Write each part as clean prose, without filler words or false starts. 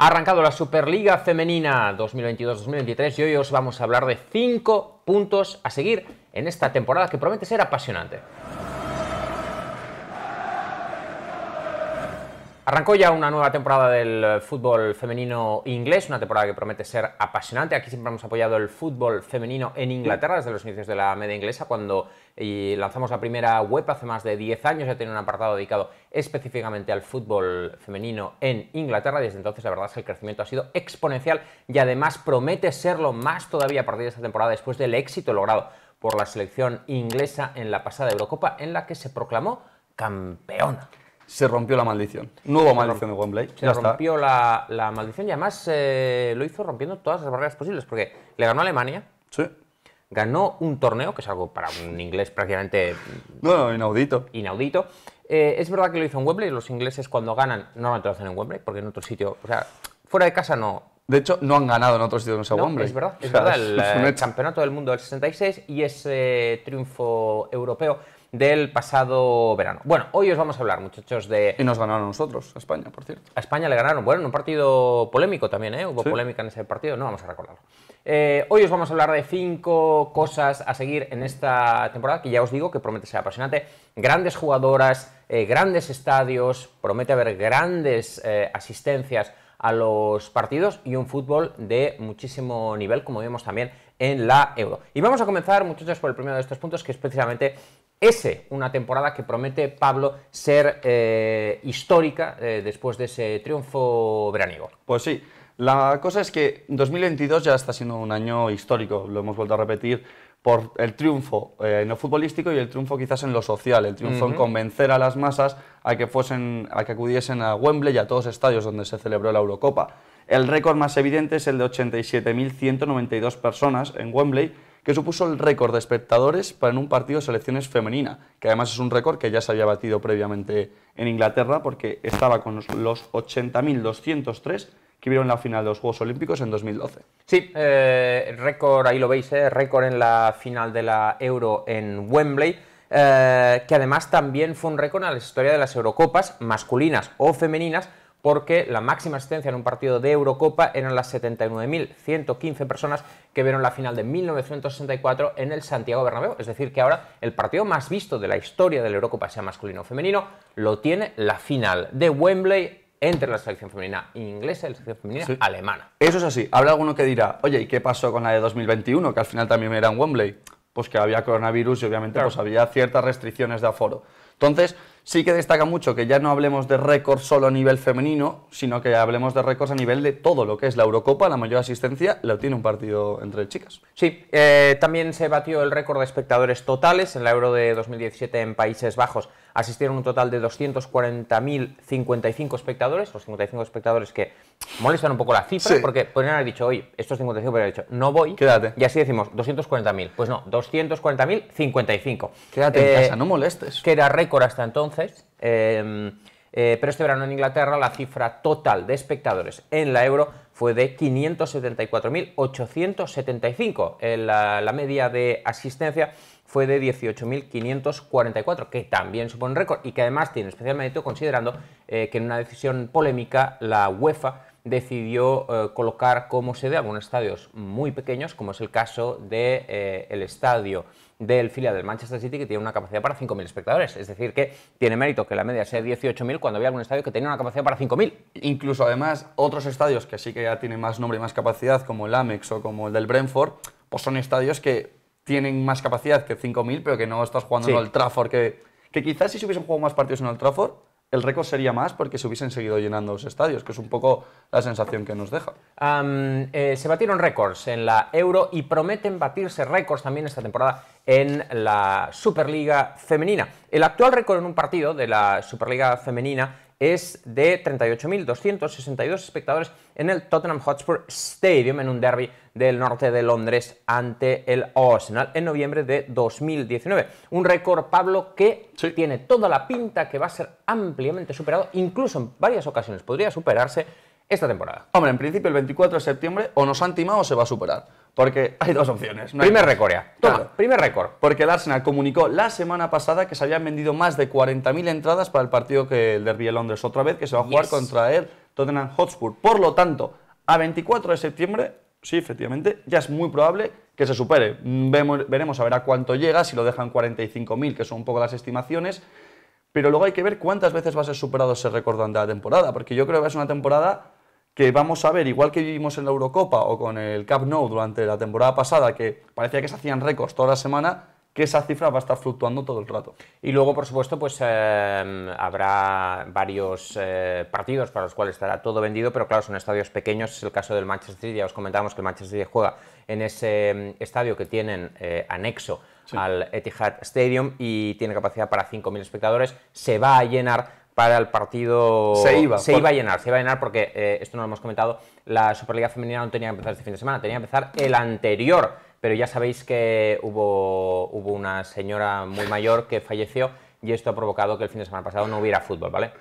Ha arrancado la Superliga Femenina 2022-2023 y hoy os vamos a hablar de 5 puntos a seguir en esta temporada que promete ser apasionante. Arrancó ya una nueva temporada del fútbol femenino inglés, una temporada que promete ser apasionante. Aquí siempre hemos apoyado el fútbol femenino en Inglaterra desde los inicios de la media inglesa, cuando lanzamos la primera web hace más de 10 años. Ya tiene un apartado dedicado específicamente al fútbol femenino en Inglaterra. Desde entonces la verdad es que el crecimiento ha sido exponencial y además promete serlo más todavía a partir de esta temporada, después del éxito logrado por la selección inglesa en la pasada Eurocopa, en la que se proclamó campeona. Se rompió la maldición. No hubo maldición de Wembley. Se rompió la maldición y además lo hizo rompiendo todas las barreras posibles, porque le ganó a Alemania. Sí. Ganó un torneo, que es algo para un inglés prácticamente inaudito. Es verdad que lo hizo en Wembley. Los ingleses cuando ganan normalmente lo hacen en Wembley, porque en otro sitio, o sea, fuera de casa no. De hecho, no han ganado en otro sitio que no sea Wembley. Es verdad, el campeonato del mundo del 66 y ese triunfo europeo del pasado verano. Bueno, hoy os vamos a hablar, muchachos, de... Y nos ganaron a nosotros, a España, por cierto. A España le ganaron, bueno, en un partido polémico también, ¿eh? Hubo polémica en ese partido, no vamos a recordarlo. Hoy os vamos a hablar de 5 cosas a seguir en esta temporada, que ya os digo que promete ser apasionante. Grandes jugadoras, grandes estadios, promete haber grandes asistencias a los partidos y un fútbol de muchísimo nivel, como vimos también en la Euro. Y vamos a comenzar, muchachos, por el primero de estos puntos, que es precisamente una temporada que promete, Pablo, ser histórica después de ese triunfo veraniego. Pues sí, la cosa es que 2022 ya está siendo un año histórico, lo hemos vuelto a repetir, por el triunfo en lo futbolístico y el triunfo quizás en lo social, el triunfo en convencer a las masas a que acudiesen a Wembley y a todos los estadios donde se celebró la Eurocopa. El récord más evidente es el de 87.192 personas en Wembley, que supuso el récord de espectadores para en un partido de selecciones femenina, que además es un récord que ya se había batido previamente en Inglaterra, porque estaba con los 80.203 que vieron la final de los Juegos Olímpicos en 2012. Sí, récord, ahí lo veis, récord en la final de la Euro en Wembley, que además también fue un récord en la historia de las Eurocopas, masculinas o femeninas, porque la máxima asistencia en un partido de Eurocopa eran las 79.115 personas que vieron la final de 1964 en el Santiago Bernabéu. Es decir, que ahora el partido más visto de la historia de la Eurocopa, sea masculino o femenino, lo tiene la final de Wembley entre la selección femenina inglesa y la selección femenina alemana. Eso es así. Habrá alguno que dirá, oye, ¿y qué pasó con la de 2021, que al final también era en Wembley? Pues que había coronavirus y obviamente pues había ciertas restricciones de aforo. Entonces, sí que destaca mucho que ya no hablemos de récord solo a nivel femenino, sino que hablemos de récords a nivel de todo lo que es la Eurocopa. La mayor asistencia la tiene un partido entre chicas. Sí, también se batió el récord de espectadores totales en la Euro de 2017 en Países Bajos. Asistieron un total de 240.055 espectadores, los 55 espectadores que molestan un poco la cifra, porque podrían haber dicho, oye, estos 55, pero haber dicho, no voy, quédate. Y así decimos, 240.000. Pues no, 240.055. Quédate en casa, no molestes. Que era récord hasta entonces, pero este verano en Inglaterra la cifra total de espectadores en la Euro fue de 574.875. La media de asistencia fue de 18.544, que también supone un récord y que además tiene especial mérito considerando que en una decisión polémica la UEFA decidió colocar como sede algunos estadios muy pequeños, como es el caso del estadio del filial del Manchester City, que tiene una capacidad para 5.000 espectadores. Es decir, que tiene mérito que la media sea 18.000 cuando había algún estadio que tenía una capacidad para 5.000. Incluso, además, otros estadios que sí que ya tienen más nombre y más capacidad, como el Amex o como el del Brentford, pues son estadios que tienen más capacidad que 5.000, pero que no estás jugando en Old Trafford, que quizás si se hubiesen jugado más partidos en Old Trafford, el récord sería más porque se hubiesen seguido llenando los estadios, que es un poco la sensación que nos deja. Se batieron récords en la Euro y prometen batirse récords también esta temporada en la Superliga Femenina. El actual récord en un partido de la Superliga Femenina es de 38.262 espectadores en el Tottenham Hotspur Stadium, en un derbi del norte de Londres ante el Arsenal en noviembre de 2019. Un récord, Pablo, que tiene toda la pinta que va a ser ampliamente superado, incluso en varias ocasiones podría superarse esta temporada. Hombre, en principio el 24 de septiembre o nos han timado o se va a superar. Porque hay dos opciones. Primer récord ya. Toma, primer récord. Porque el Arsenal comunicó la semana pasada que se habían vendido más de 40.000 entradas para el partido que el derbi de Londres otra vez, que se va a jugar contra el Tottenham Hotspur. Por lo tanto, a 24 de septiembre, sí, efectivamente, ya es muy probable que se supere. Veremos a ver a cuánto llega, si lo dejan 45.000, que son un poco las estimaciones, pero luego hay que ver cuántas veces va a ser superado ese récord durante la temporada, porque yo creo que va a ser una temporada que vamos a ver, igual que vivimos en la Eurocopa o con el Camp Nou durante la temporada pasada, que parecía que se hacían récords toda la semana, que esa cifra va a estar fluctuando todo el rato. Y luego, por supuesto, pues habrá varios partidos para los cuales estará todo vendido, pero claro, son estadios pequeños. Es el caso del Manchester City. Ya os comentábamos que el Manchester City juega en ese estadio que tienen anexo al Etihad Stadium y tiene capacidad para 5.000 espectadores. Se va a llenar para el partido. Se iba a llenar porque, esto no lo hemos comentado, la Superliga Femenina no tenía que empezar este fin de semana, tenía que empezar el anterior. Pero ya sabéis que hubo una señora muy mayor que falleció y esto ha provocado que el fin de semana pasado no hubiera fútbol, ¿vale?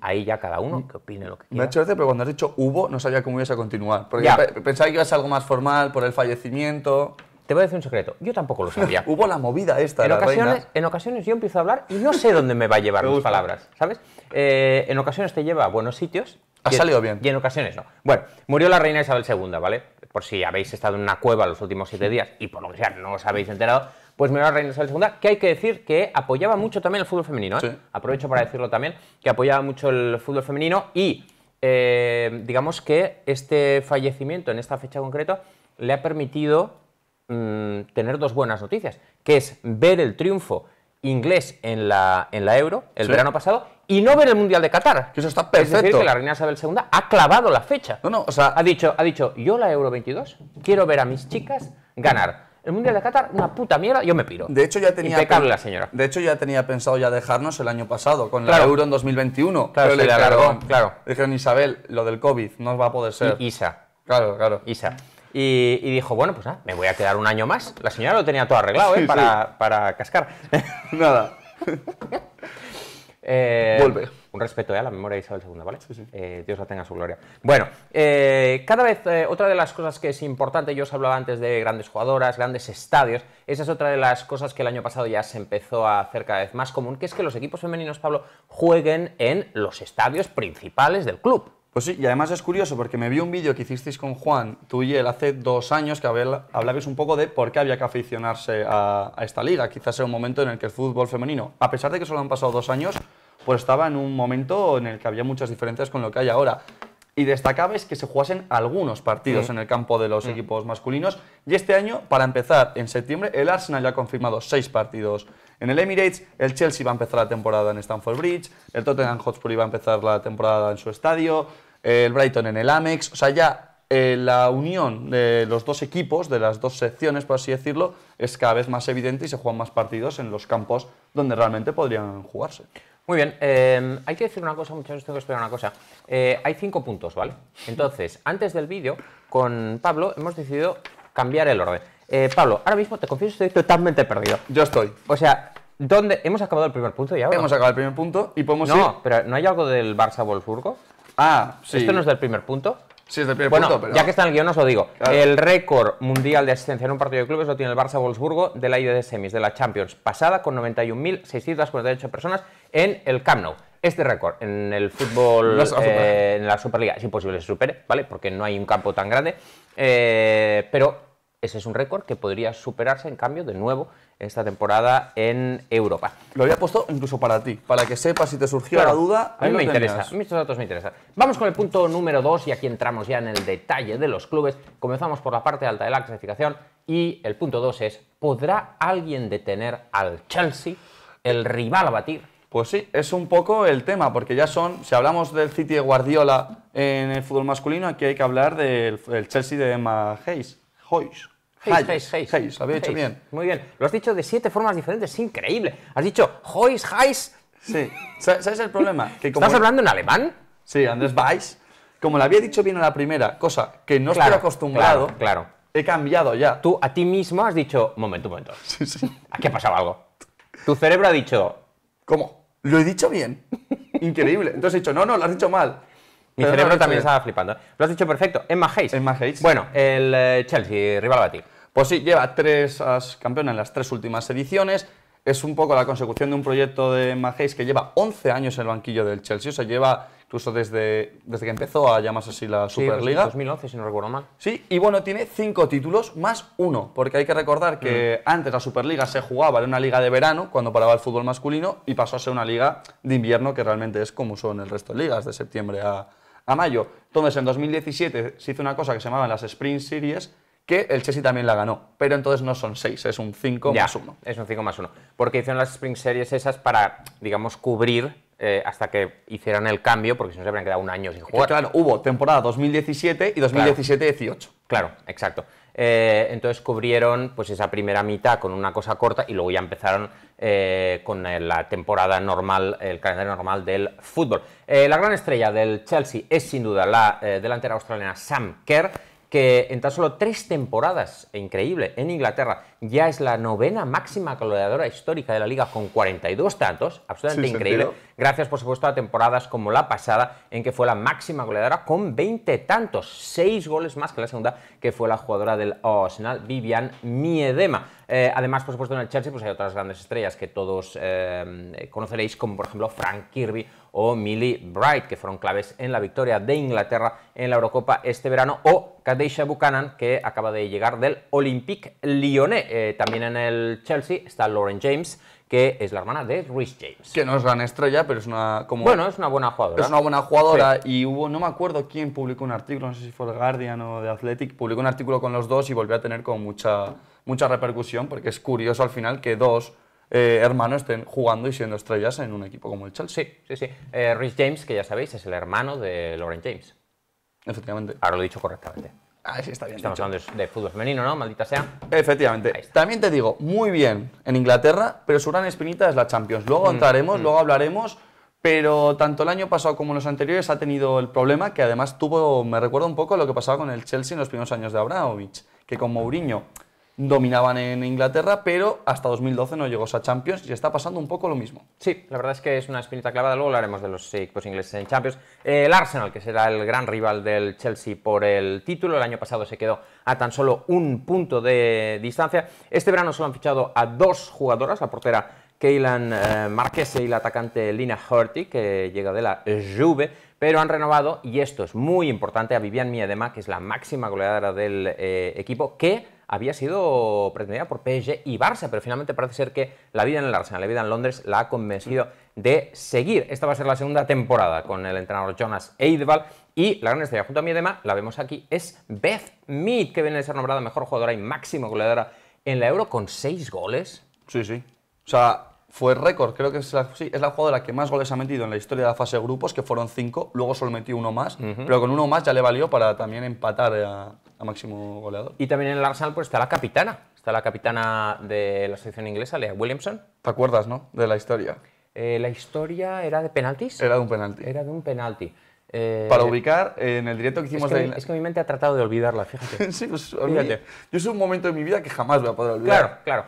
Ahí ya cada uno que opine lo que quiera. Me ha hecho gracia, pero cuando has dicho hubo, no sabía cómo ibas a continuar. Porque pensaba que iba a ser algo más formal por el fallecimiento. Te voy a decir un secreto, yo tampoco lo sabía. Hubo la movida esta de la reina. En ocasiones yo empiezo a hablar y no sé dónde me va a llevar mis palabras, ¿sabes? En ocasiones te lleva a buenos sitios. Ha salido bien. Y en ocasiones no. Bueno, murió la reina Isabel II, ¿vale? Por si habéis estado en una cueva los últimos 7 días y por lo que sea no os habéis enterado, pues murió la reina Isabel II, que hay que decir que apoyaba mucho también el fútbol femenino, ¿eh? Sí. Aprovecho para decirlo también, que apoyaba mucho el fútbol femenino y digamos que este fallecimiento en esta fecha concreta le ha permitido tener dos buenas noticias, que es ver el triunfo inglés en la Euro el verano pasado y no ver el Mundial de Qatar. Que eso está perfecto. Es decir, que la reina Isabel II ha clavado la fecha. O sea, ha dicho, yo la Euro 22 quiero ver a mis chicas ganar. El Mundial de Qatar, una puta mierda, yo me piro. De hecho, ya tenía impecable la señora. De hecho, ya tenía pensado ya dejarnos el año pasado, con la Euro en 2021. Claro, pero le alargó, claro. Dijeron, Isabel, lo del COVID no va a poder ser. Isa. Claro. Isa. Y dijo, bueno, pues nada, me voy a quedar un año más. La señora lo tenía todo arreglado, ¿eh? Para cascar. Nada. Vuelve. Un respeto a la memoria de Isabel II, ¿vale? Sí. Dios la tenga en su gloria. Bueno, cada vez, otra de las cosas que es importante, yo os hablaba antes de grandes jugadoras, grandes estadios, esa es otra de las cosas que el año pasado ya se empezó a hacer cada vez más común, que es que los equipos femeninos, Pablo, jueguen en los estadios principales del club. Pues sí, y además es curioso porque me vi un vídeo que hicisteis con Juan, tú y él, hace 2 años, que hablabais un poco de por qué había que aficionarse a esta liga. Quizás era un momento en el que el fútbol femenino, a pesar de que solo han pasado 2 años, pues estaba en un momento en el que había muchas diferencias con lo que hay ahora. Y destacabais que se jugasen algunos partidos en el campo de los equipos masculinos. Y este año, para empezar, en septiembre, el Arsenal ya ha confirmado 6 partidos en el Emirates, el Chelsea va a empezar la temporada en Stamford Bridge, el Tottenham Hotspur iba a empezar la temporada en su estadio, el Brighton en el Amex. O sea, ya la unión de los dos equipos, de las dos secciones, por así decirlo, es cada vez más evidente y se juegan más partidos en los campos donde realmente podrían jugarse. Muy bien, hay que decir una cosa, muchachos, tengo que explicar una cosa. Hay 5 puntos, ¿vale? Entonces, antes del vídeo, con Pablo hemos decidido cambiar el orden. Pablo, ahora mismo te confieso, estoy totalmente perdido. Yo estoy. O sea, ¿dónde? ¿Hemos acabado el primer punto ya? Hemos acabado el primer punto y podemos ir... No, pero ¿no hay algo del Barça-Wolfsburgo? Ah, sí. ¿Esto no es del primer punto? Sí, es del primer punto, pero... ya que está en el guión os lo digo. Claro. El récord mundial de asistencia en un partido de clubes lo tiene el Barça-Wolfsburgo de la ida de semis de la Champions pasada con 91.648 personas en el Camp Nou. Este récord en el fútbol, en la Superliga, es imposible que se supere, ¿vale? Porque no hay un campo tan grande, pero ese es un récord que podría superarse, en cambio, de nuevo, esta temporada en Europa. Lo había puesto incluso para ti, para que sepas si te surgió la duda. A mí me interesa, a mí estos datos me interesan. Vamos con el punto número 2 y aquí entramos ya en el detalle de los clubes. Comenzamos por la parte alta de la clasificación y el punto 2 es, ¿podrá alguien detener al Chelsea, el rival a batir? Pues sí, es un poco el tema, porque ya si hablamos del City de Guardiola en el fútbol masculino, aquí hay que hablar del Chelsea de Emma Hayes, lo había dicho bien. Muy bien, lo has dicho de 7 formas diferentes, es increíble. Has dicho Hayes. Sí, ¿sabes el problema? Que como ¿Estás hablando en alemán? Sí, Andrés Weiss. Como lo había dicho bien a la primera, cosa que no estoy acostumbrado, claro. He cambiado ya. Tú a ti mismo has dicho, un momento. Sí. Aquí ha pasado algo. Tu cerebro ha dicho... ¿Cómo? ¿Lo he dicho bien? Increíble. Entonces he dicho, no, lo has dicho mal. Mi cerebro también estaba flipando. Lo has dicho perfecto. Emma Hayes. Bueno, el Chelsea, rival a batir. Pues sí, lleva 3 campeones en las 3 últimas ediciones. Es un poco la consecución de un proyecto de Emma Hayes que lleva 11 años en el banquillo del Chelsea. O sea, lleva incluso desde que empezó a llamarse así la Superliga. 2011, si no recuerdo mal. Sí, y bueno, tiene 5 títulos más 1, porque hay que recordar que antes la Superliga se jugaba en una liga de verano, cuando paraba el fútbol masculino, y pasó a ser una liga de invierno, que realmente es como son el resto de ligas, de septiembre a mayo. Entonces, en 2017 se hizo una cosa que se llamaban las Sprint Series, que el Chelsea también la ganó, pero entonces no son 6, es un 5 más 1. Es un 5 más 1, porque hicieron las Spring Series esas para, digamos, cubrir hasta que hicieran el cambio, porque si no se habrían quedado un año sin jugar. Claro, hubo temporada 2017 y 2017-18. Claro, exacto. Entonces cubrieron pues esa primera mitad con una cosa corta y luego ya empezaron con la temporada normal, el calendario normal del fútbol. La gran estrella del Chelsea es sin duda la delantera australiana Sam Kerr, que en tan solo 3 temporadas, increíble, en Inglaterra ya es la 9ª máxima goleadora histórica de la liga con 42 tantos, absolutamente increíble, gracias por supuesto a temporadas como la pasada en que fue la máxima goleadora con 20 tantos, 6 goles más que la segunda, que fue la jugadora del Arsenal, Vivianne Miedema. Además, por supuesto, en el Chelsea pues hay otras grandes estrellas que todos conoceréis, como por ejemplo Frank Kirby o Millie Bright, que fueron claves en la victoria de Inglaterra en la Eurocopa este verano, o Kadeisha Buchanan, que acaba de llegar del Olympique Lyonnais. También en el Chelsea está Lauren James, que es la hermana de Reece James. Que no es gran estrella, pero es una... Bueno, es una buena jugadora. Es una buena jugadora, sí. Y hubo, no me acuerdo quién publicó un artículo, no sé si fue el Guardian o The Athletic, publicó un artículo con los dos y volvió a tener como mucha repercusión, porque es curioso al final que dos hermanos estén jugando y siendo estrellas en un equipo como el Chelsea. Sí. Reece James, que ya sabéis, es el hermano de Lauren James. Efectivamente. Ahora lo he dicho correctamente. Sí, está bien. Estamos hablando de fútbol femenino, ¿no? Maldita sea. Efectivamente. También te digo, muy bien en Inglaterra, pero su gran espinita es la Champions. Luego entraremos, luego hablaremos, pero tanto el año pasado como los anteriores ha tenido el problema que además tuvo, me recuerda un poco a lo que pasaba con el Chelsea en los primeros años de Abramovich, que con Mourinho dominaban en Inglaterra, pero hasta 2012 no llegó a esa Champions y está pasando un poco lo mismo. Sí, la verdad es que es una espinita clavada, luego hablaremos de los equipos ingleses en Champions. El Arsenal, que será el gran rival del Chelsea por el título, el año pasado se quedó a tan solo un punto de distancia. Este verano solo han fichado a 2 jugadoras, la portera Kaylan Marquese y la atacante Lina Hurtig, que llega de la Juve, pero han renovado, y esto es muy importante, a Vivianne Miedema, que es la máxima goleadora del equipo, que había sido pretendida por PSG y Barça, pero finalmente parece ser que la vida en el Arsenal, la vida en Londres, la ha convencido de seguir. Esta va a ser la segunda temporada con el entrenador Jonas Eidevall, y la gran estrella junto a Miedema, la vemos aquí, es Beth Mead, que viene de ser nombrada mejor jugadora y máxima goleadora en la Euro con 6 goles. Sí. O sea, fue récord, creo que es la jugadora que más goles ha metido en la historia de la fase de grupos, que fueron 5, luego solo metió 1 más, pero con 1 más ya le valió para también empatar a máximo goleador. Y también en el Arsenal pues está la capitana de la selección inglesa, Leah Williamson. ¿Te acuerdas, no?, de la historia. La historia era de penaltis. Era de un penalti. Era de un penalti. Para ubicar, en el directo que hicimos... Es que mi mente ha tratado de olvidarla, fíjate. Sí, pues fíjate. Yo es un momento de mi vida que jamás voy a poder olvidar. Claro.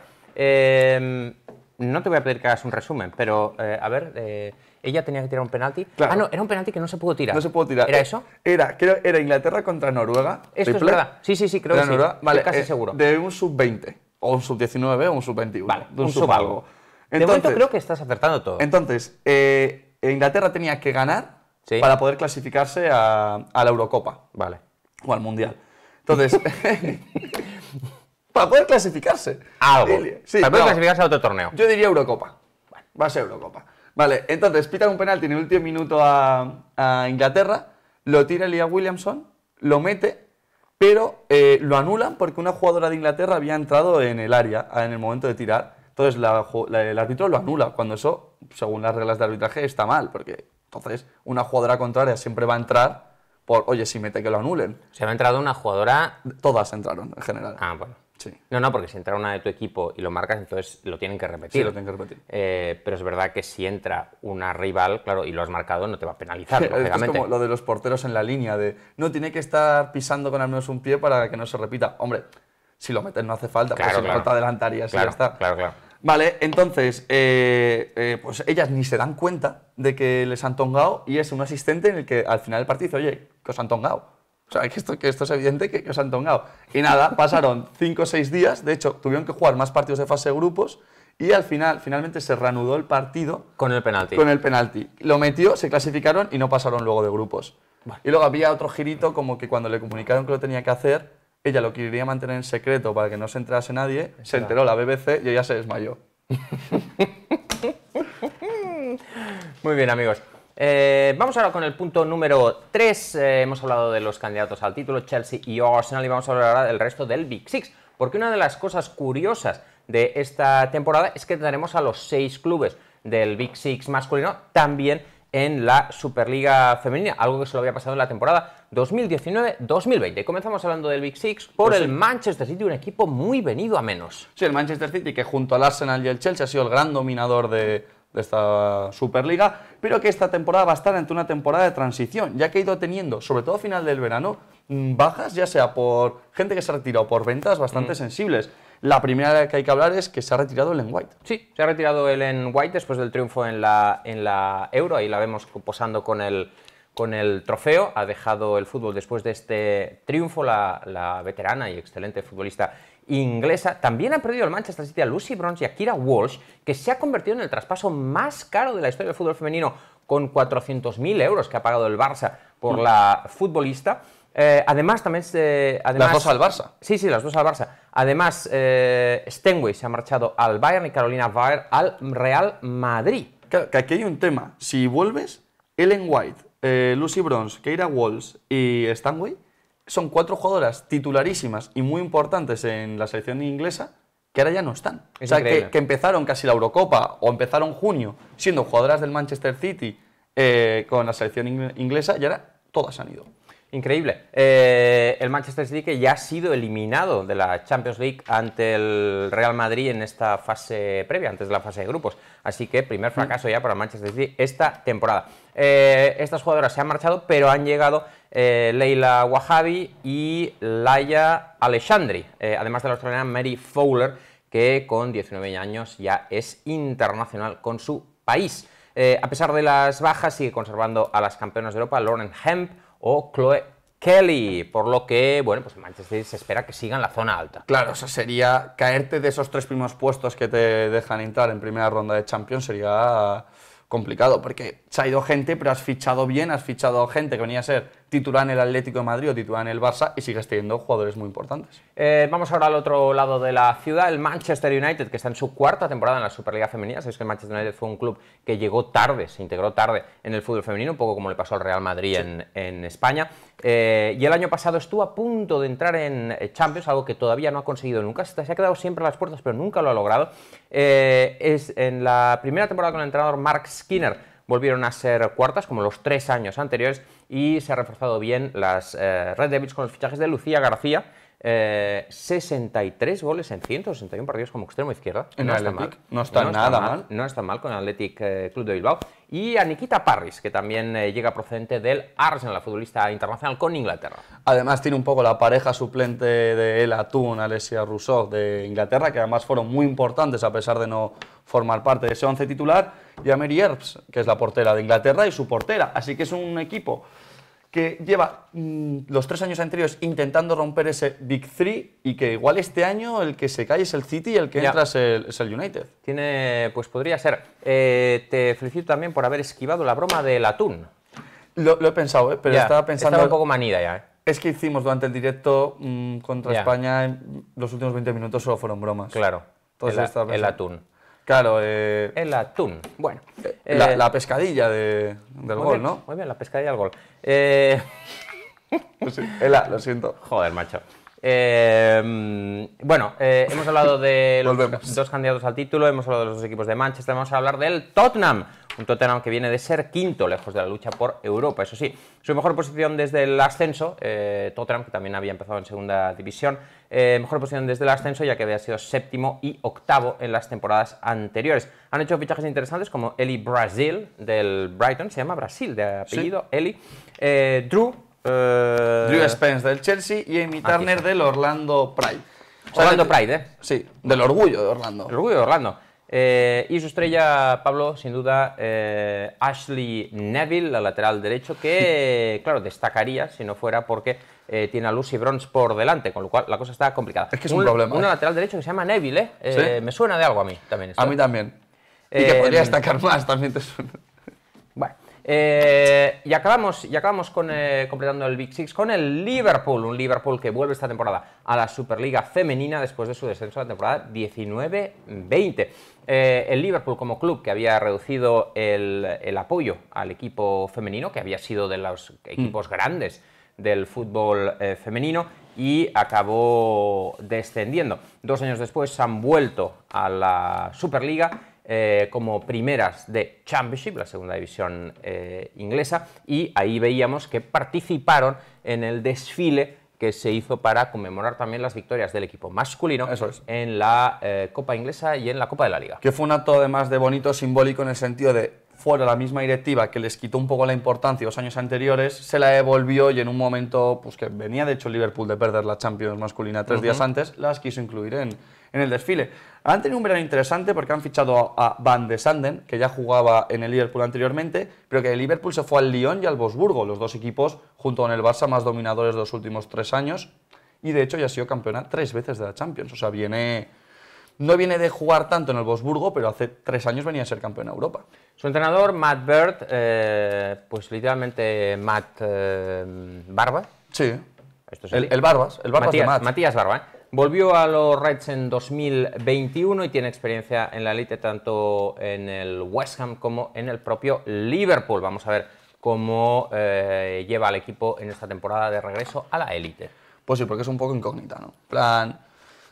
No te voy a pedir que hagas un resumen, pero a ver, ella tenía que tirar un penalti. Claro. Ah, no, era un penalti que no se pudo tirar. No se pudo tirar. ¿Era eso? Era Inglaterra contra Noruega. Esto es verdad. Sí, creo que sí. Noruega. Vale, estoy casi seguro. De un sub-20, o un sub-19, o un sub-21. Vale, de un sub-algo. De momento creo que estás acertando todo. Entonces, Inglaterra tenía que ganar para poder clasificarse a la Eurocopa. Vale. O al Mundial. Entonces... para poder clasificarse. Algo. Sí, para poder clasificarse a otro torneo. Yo diría Eurocopa. Bueno, va a ser Eurocopa. Vale, entonces pitan un penalti en el último minuto a Inglaterra, lo tira Leah Williamson, lo mete, pero lo anulan porque una jugadora de Inglaterra había entrado en el área en el momento de tirar. Entonces el árbitro lo anula, cuando eso, según las reglas de arbitraje, está mal, porque entonces una jugadora contraria siempre va a entrar por, oye, si mete que lo anulen. Se ha entrado una jugadora... Todas entraron, en general. Ah, bueno. Sí. No, porque si entra una de tu equipo y lo marcas, entonces lo tienen que repetir. Sí, lo tienen que repetir. Pero es verdad que si entra una rival, claro, y lo has marcado, no te va a penalizar, lógicamente. Es como lo de los porteros en la línea, de no tiene que estar pisando con al menos un pie para que no se repita. Hombre, si lo metes no hace falta, claro, pues si falta adelantar y así ya está. Claro. Vale, entonces, pues ellas ni se dan cuenta de que les han tongado y es un asistente en el que al final del partido dice, oye, que os han tongado. O sea, que esto es evidente que os han tongado. Y nada, pasaron 5 o 6 días, de hecho, tuvieron que jugar más partidos de fase de grupos y al finalmente se reanudó el partido con el penalti. Con el penalti. Lo metió, se clasificaron y no pasaron luego de grupos. Vale. Y luego había otro girito como que cuando le comunicaron que lo tenía que hacer, ella lo quería mantener en secreto para que no se enterase nadie, se enteró la BBC y ella se desmayó. Muy bien, amigos. Vamos ahora con el punto número 3. Hemos hablado de los candidatos al título, Chelsea y Arsenal, y vamos a hablar ahora del resto del Big Six. Porque una de las cosas curiosas de esta temporada es que tenemos a los 6 clubes del Big Six masculino también en la Superliga femenina, algo que solo había pasado en la temporada 2019-2020. Comenzamos hablando del Big Six por el Manchester City, un equipo muy venido a menos. Sí, el Manchester City, que junto al Arsenal y el Chelsea ha sido el gran dominador de esta Superliga, pero que esta temporada va a estar ante una temporada de transición, ya que ha ido teniendo, sobre todo a final del verano, bajas, ya sea por gente que se ha retirado, por ventas bastante sensibles. La primera que hay que hablar es que se ha retirado Ellen White. Sí, se ha retirado Ellen White después del triunfo en la Euro, ahí la vemos posando con el trofeo. Ha dejado el fútbol después de este triunfo la veterana y excelente futbolista inglesa. También ha perdido el Manchester City a Lucy Bronze y a Kira Walsh, que se ha convertido en el traspaso más caro de la historia del fútbol femenino, con 400.000 euros que ha pagado el Barça por la futbolista. Además, las dos al Barça. Sí, las dos al Barça. Además, Stenway se ha marchado al Bayern y Carolina Weir al Real Madrid. Claro, que aquí hay un tema. Si vuelves, Ellen White, Lucy Bronze, Keira Walsh y Stanway son 4 jugadoras titularísimas y muy importantes en la selección inglesa que ahora ya no están. O sea, que empezaron casi la Eurocopa o empezaron junio siendo jugadoras del Manchester City con la selección inglesa y ahora todas han ido. Increíble. El Manchester City, que ya ha sido eliminado de la Champions League ante el Real Madrid en esta fase previa, antes de la fase de grupos. Así que primer fracaso ya para el Manchester City esta temporada. Estas jugadoras se han marchado, pero han llegado Leila Wahabi y Laia Alexandri, además de la australiana Mary Fowler, que con 19 años ya es internacional con su país. A pesar de las bajas, sigue conservando a las campeonas de Europa, Lauren Hemp o Chloe Kelly, por lo que, bueno, pues el Manchester City se espera que siga en la zona alta. Claro, eso sería caerte de esos 3 primeros puestos que te dejan entrar en primera ronda de Champions, sería complicado, porque se ha ido gente, pero has fichado bien, has fichado gente que venía a ser titular en el Atlético de Madrid o titular en el Barça y sigues teniendo jugadores muy importantes. Vamos ahora al otro lado de la ciudad, el Manchester United, que está en su 4ª temporada en la Superliga Femenina. Sabéis que el Manchester United fue un club que llegó tarde, se integró tarde en el fútbol femenino, un poco como le pasó al Real Madrid en España. Y el año pasado estuvo a punto de entrar en Champions, algo que todavía no ha conseguido nunca. Se ha quedado siempre a las puertas, pero nunca lo ha logrado. Es en la primera temporada con el entrenador Mark Skinner volvieron a ser cuartas, como los 3 años anteriores, y se ha reforzado bien las Red Devils con los fichajes de Lucía García, 63 goles en 161 partidos como extremo izquierda. No está mal. No está nada mal. No está mal con el Athletic Club de Bilbao. Y a Nikita Parris, que también llega procedente del Arsenal, la futbolista internacional con Inglaterra. Además tiene un poco la pareja suplente de Ella Toone, Alessia Russo de Inglaterra, que además fueron muy importantes a pesar de no formar parte de ese 11 titular, y a Mary Earps, que es la portera de Inglaterra y su portera. Así que es un equipo que lleva los 3 años anteriores intentando romper ese Big Three y que igual este año el que se cae es el City y el que entra es el United. Pues podría ser. Te felicito también por haber esquivado la broma del atún. Lo he pensado, pero estaba pensando... Estaba un poco manida ya. Es que hicimos durante el directo contra España, los últimos 20 minutos solo fueron bromas. Claro, entonces el atún. Claro, el atún. Bueno. La pescadilla del gol, bien, ¿no? Muy bien, la pescadilla del gol. Sí, lo siento. Joder, macho. Bueno, hemos hablado de los 2 candidatos al título, hemos hablado de los 2 equipos de Manchester, vamos a hablar del Tottenham. Un Tottenham que viene de ser 5º, lejos de la lucha por Europa. Eso sí, su mejor posición desde el ascenso, Tottenham, que también había empezado en segunda división, mejor posición desde el ascenso, ya que había sido 7º y 8º en las temporadas anteriores. Han hecho fichajes interesantes como Eli Brasil del Brighton, se llama Brasil de apellido, sí. Eli, Drew Spence del Chelsea y Amy Turner del Orlando Pride. Orlando Pride, Sí, del orgullo de Orlando. El orgullo de Orlando. Y su estrella, Pablo, sin duda, Ashley Neville, la lateral derecho, que, claro, destacaría si no fuera porque tiene a Lucy Bronze por delante, con lo cual la cosa está complicada. Es que es un problema. Un lateral derecho que se llama Neville, ¿Sí? Me suena de algo a mí también. Esto. A mí también. Y que podría destacar más, también te suena. Bueno. Y acabamos con, completando el Big Six con el Liverpool, un Liverpool que vuelve esta temporada a la Superliga femenina después de su descenso a la temporada 19-20. El Liverpool como club que había reducido el apoyo al equipo femenino, que había sido de los equipos grandes del fútbol femenino, y acabó descendiendo. 2 años después han vuelto a la Superliga como primeras de Championship, la segunda división inglesa, y ahí veíamos que participaron en el desfile que se hizo para conmemorar también las victorias del equipo masculino en la Copa Inglesa y en la Copa de la Liga. Que fue un acto además de bonito, simbólico, en el sentido de fuera la misma directiva que les quitó un poco la importancia los años anteriores, se la devolvió, y en un momento pues, que venía de hecho el Liverpool de perder la Champions masculina 3 días antes, las quiso incluir en el desfile. Han tenido un verano interesante porque han fichado a Van de Sanden, que ya jugaba en el Liverpool anteriormente, pero que de Liverpool se fue al Lyon y al Wolfsburgo, los dos equipos junto con el Barça más dominadores de los últimos 3 años, y de hecho ya ha sido campeona 3 veces de la Champions. O sea, no viene de jugar tanto en el Wolfsburgo, pero hace 3 años venía a ser campeón de Europa. Su entrenador, Matt Bird, pues literalmente Matt Barba. Sí, Esto es el Barbas Matías, de Matt. Matías Barba, Volvió a los Reds en 2021 y tiene experiencia en la élite tanto en el West Ham como en el propio Liverpool. Vamos a ver cómo lleva al equipo en esta temporada de regreso a la élite. Pues sí, porque es un poco incógnita, ¿no? Plan,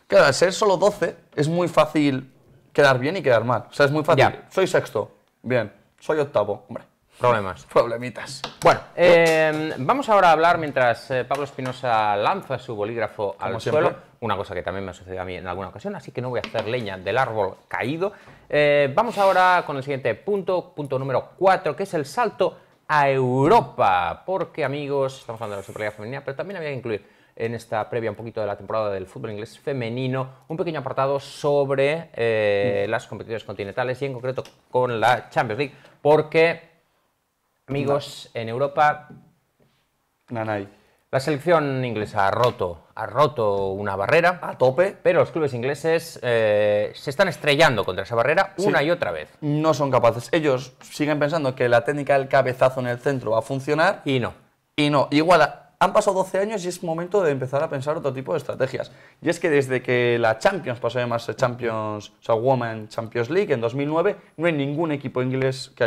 claro, al ser solo 12 es muy fácil quedar bien y quedar mal. O sea, es muy fácil. Ya. Soy sexto, bien. Soy octavo, hombre. Problemas. Problemitas. Bueno, vamos ahora a hablar mientras Pablo Espinosa lanza su bolígrafo al suelo. Una cosa que también me ha sucedido a mí en alguna ocasión, así que no voy a hacer leña del árbol caído. Vamos ahora con el siguiente punto número 4, que es el salto a Europa. Porque, amigos, estamos hablando de la Superliga Femenina, pero también había que incluir en esta previa un poquito de la temporada del fútbol inglés femenino un pequeño apartado sobre las competiciones continentales y en concreto con la Champions League. Porque, amigos, en Europa Nanay. la selección inglesa ha roto una barrera A tope. pero los clubes ingleses se están estrellando contra esa barrera una y otra vez. No son capaces. Ellos siguen pensando que la técnica del cabezazo en el centro va a funcionar. Y no. Y no. Igual han pasado 12 años y es momento de empezar a pensar otro tipo de estrategias. Y es que desde que la Champions pasó a llamarse Champions, o sea, Women's Champions League en 2009, no hay ningún equipo inglés que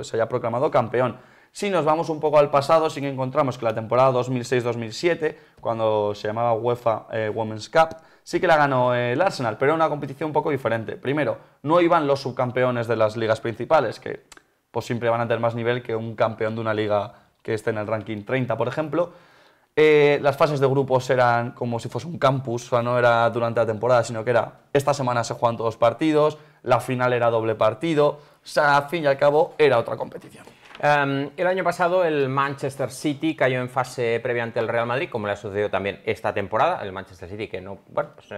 se haya proclamado campeón. Si nos vamos un poco al pasado, sí que encontramos que la temporada 2006-2007, cuando se llamaba UEFA Women's Cup, sí que la ganó el Arsenal, pero era una competición un poco diferente. Primero, no iban los subcampeones de las ligas principales, que pues siempre van a tener más nivel que un campeón de una liga que esté en el ranking 30, por ejemplo. Las fases de grupos eran como si fuese un campus, o sea, no era durante la temporada, sino que era esta semana se juegan todos partidos, la final era doble partido, o sea, al fin y al cabo era otra competición. El año pasado el Manchester City cayó en fase previa ante el Real Madrid, como le ha sucedido también esta temporada. El Manchester City que no, bueno, pues,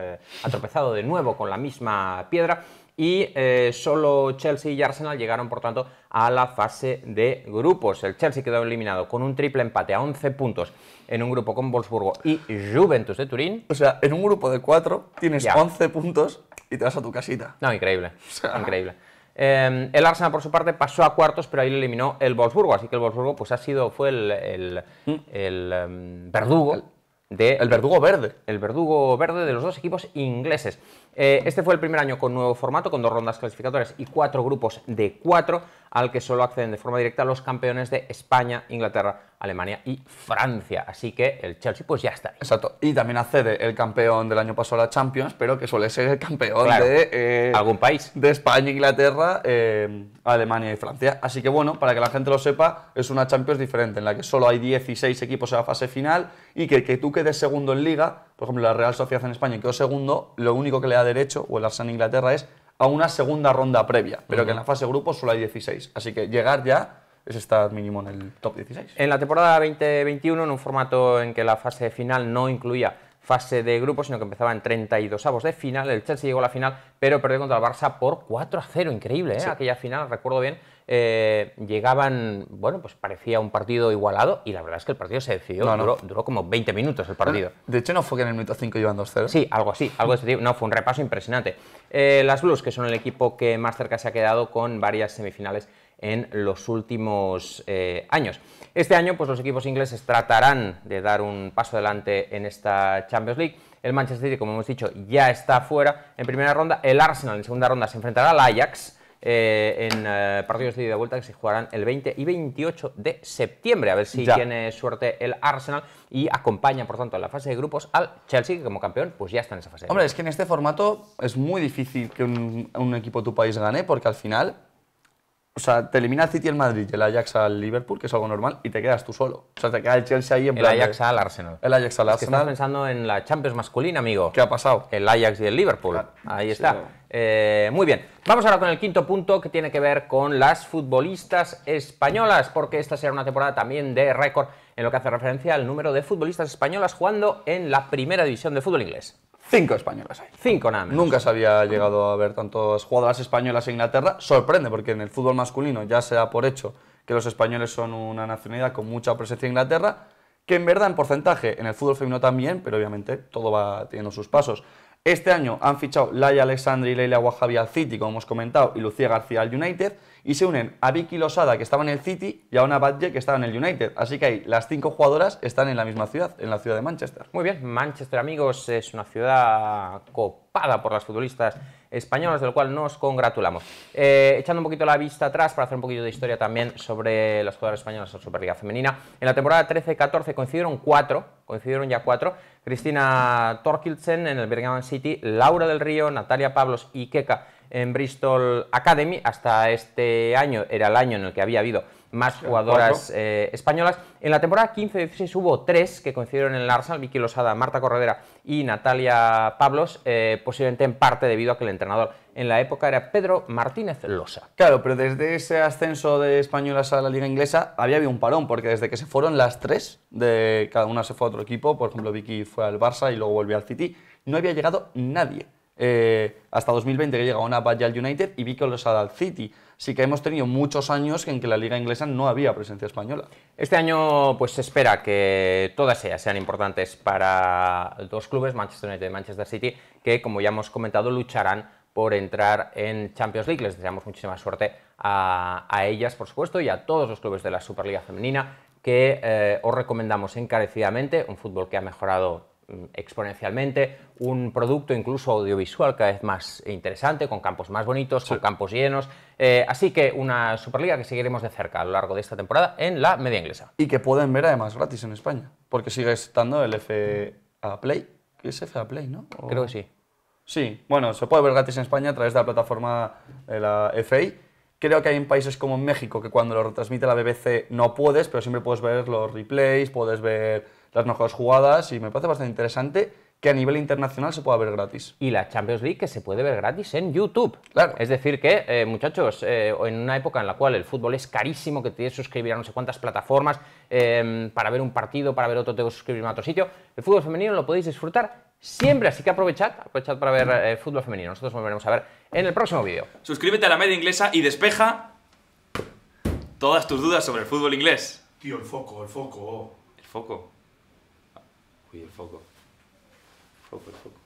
ha tropezado de nuevo con la misma piedra. Y solo Chelsea y Arsenal llegaron, por tanto, a la fase de grupos. El Chelsea quedó eliminado con un triple empate a 11 puntos en un grupo con Wolfsburgo y Juventus de Turín. O sea, en un grupo de 4 tienes 11 puntos y te vas a tu casita. No, increíble, increíble. El Arsenal, por su parte, pasó a cuartos, pero ahí le eliminó el Wolfsburgo. Así que el Wolfsburgo pues, fue el verdugo. El verdugo verde. El verdugo verde de los dos equipos ingleses. Este fue el primer año con nuevo formato, con 2 rondas clasificatorias y 4 grupos de 4, al que solo acceden de forma directa los campeones de España, Inglaterra, Alemania y Francia. Así que el Chelsea pues ya está ahí. Exacto. Y también accede el campeón del año pasado a la Champions, pero que suele ser el campeón Claro, de algún país. De España, Inglaterra, Alemania y Francia. Así que bueno, para que la gente lo sepa, es una Champions diferente, en la que solo hay 16 equipos en la fase final y que tú quedes segundo en Liga, por ejemplo, la Real Sociedad en España quedó segundo, lo único que le da derecho, o el Arsenal en Inglaterra, es a una segunda ronda previa, pero que en la fase de grupos solo hay 16. Así que llegar ya es estar mínimo en el top 16. En la temporada 2021, en un formato en que la fase final no incluía fase de grupos, sino que empezaba en 32avos de final. El Chelsea llegó a la final, pero perdió contra el Barça por 4-0, increíble, ¿eh? Sí. Aquella final, recuerdo bien, llegaban, bueno, pues parecía un partido igualado y la verdad es que el partido se decidió, duró como 20 minutos el partido. De hecho, ¿no fue que en el minuto 5 iban 2-0? Sí, algo así, algo de ese tipo. No, fue un repaso impresionante. Las Blues, que son el equipo que más cerca se ha quedado con varias semifinales en los últimos años. Este año, pues los equipos ingleses tratarán de dar un paso adelante en esta Champions League. El Manchester City, como hemos dicho, ya está fuera en primera ronda. El Arsenal en segunda ronda se enfrentará al Ajax en partidos de ida y vuelta que se jugarán el 20 y 28 de septiembre. A ver si tiene suerte el Arsenal y acompaña, por tanto, en la fase de grupos al Chelsea, que como campeón, pues ya está en esa fase. Hombre, es que en este formato es muy difícil que un equipo de tu país gane, porque al final, o sea, te elimina el City, el Madrid y el Ajax al Liverpool, que es algo normal, y te quedas tú solo. O sea, te queda el Chelsea ahí en plan. El Ajax al Arsenal. El Ajax al Arsenal. Es que estás pensando en la Champions masculina, amigo. ¿Qué ha pasado? El Ajax y el Liverpool. Claro. Ahí está. Sí, muy bien. Vamos ahora con el quinto punto, que tiene que ver con las futbolistas españolas, porque esta será una temporada también de récord en lo que hace referencia al número de futbolistas españolas jugando en la primera división de fútbol inglés. 5 españolas hay. 5 nada menos. Nunca se había llegado a ver tantas jugadoras españolas en Inglaterra. Sorprende, porque en el fútbol masculino ya se da por hecho que los españoles son una nacionalidad con mucha presencia en Inglaterra, que en verdad en porcentaje en el fútbol femenino también, pero obviamente todo va teniendo sus pasos. Este año han fichado Laia Alexandri y Leila Wahabi al City, como hemos comentado, y Lucía García al United, y se unen a Vicky Losada, que estaba en el City, y a Ona Badge, que estaba en el United. Así que ahí las 5 jugadoras están en la misma ciudad, en la ciudad de Manchester. Muy bien, Manchester, amigos, es una ciudad copada por las futbolistas españolas, de lo cual nos congratulamos. Echando un poquito la vista atrás, para hacer un poquito de historia también sobre las jugadoras españolas en la Superliga Femenina, en la temporada 13-14 coincidieron ya 4, Cristina Thorkildsen en el Birmingham City, Laura del Río, Natalia Pavlos y Keka en Bristol Academy. Hasta este año era el año en el que había habido más jugadoras españolas. En la temporada 15-16 hubo 3 que coincidieron en el Arsenal: Vicky Losada, Marta Corredera y Natalia Pavlos, posiblemente en parte debido a que el entrenador en la época era Pedro Martínez Losa. Claro, pero desde ese ascenso de españolas a la liga inglesa había habido un parón, porque desde que se fueron las 3, cada una se fue a otro equipo, por ejemplo Vicky fue al Barça y luego volvió al City, no había llegado nadie. Hasta 2020 que llega Ona Badge al United y Vicky Losada al City. Así que hemos tenido muchos años en que la liga inglesa no había presencia española. Este año pues se espera que todas ellas sean importantes para dos clubes, Manchester United y Manchester City, que como ya hemos comentado lucharán por entrar en Champions League. Les deseamos muchísima suerte a ellas, por supuesto, y a todos los clubes de la Superliga Femenina, que os recomendamos encarecidamente. Un fútbol que ha mejorado exponencialmente, un producto incluso audiovisual cada vez más interesante, con campos más bonitos, con campos llenos, así que una Superliga que seguiremos de cerca a lo largo de esta temporada en la media inglesa. Y que pueden ver además gratis en España, porque sigue estando el FA Play, que es FA Play, ¿no? Creo que sí. Sí, bueno, se puede ver gratis en España a través de la plataforma de la FA. Creo que hay en países como México que cuando lo retransmite la BBC no puedes, pero siempre puedes ver los replays, puedes ver las mejores jugadas, y me parece bastante interesante que a nivel internacional se pueda ver gratis. Y la Champions League que se puede ver gratis en YouTube. Claro. Es decir que, muchachos, en una época en la cual el fútbol es carísimo, que te tienes que suscribir a no sé cuántas plataformas para ver un partido, para ver otro tengo que suscribirme a otro sitio, el fútbol femenino lo podéis disfrutar siempre, así que aprovechad para ver fútbol femenino. Nosotros nos veremos a ver en el próximo vídeo. Suscríbete a la media inglesa y despeja todas tus dudas sobre el fútbol inglés. Tío, el foco, el foco. El foco. Uy, el foco. El foco.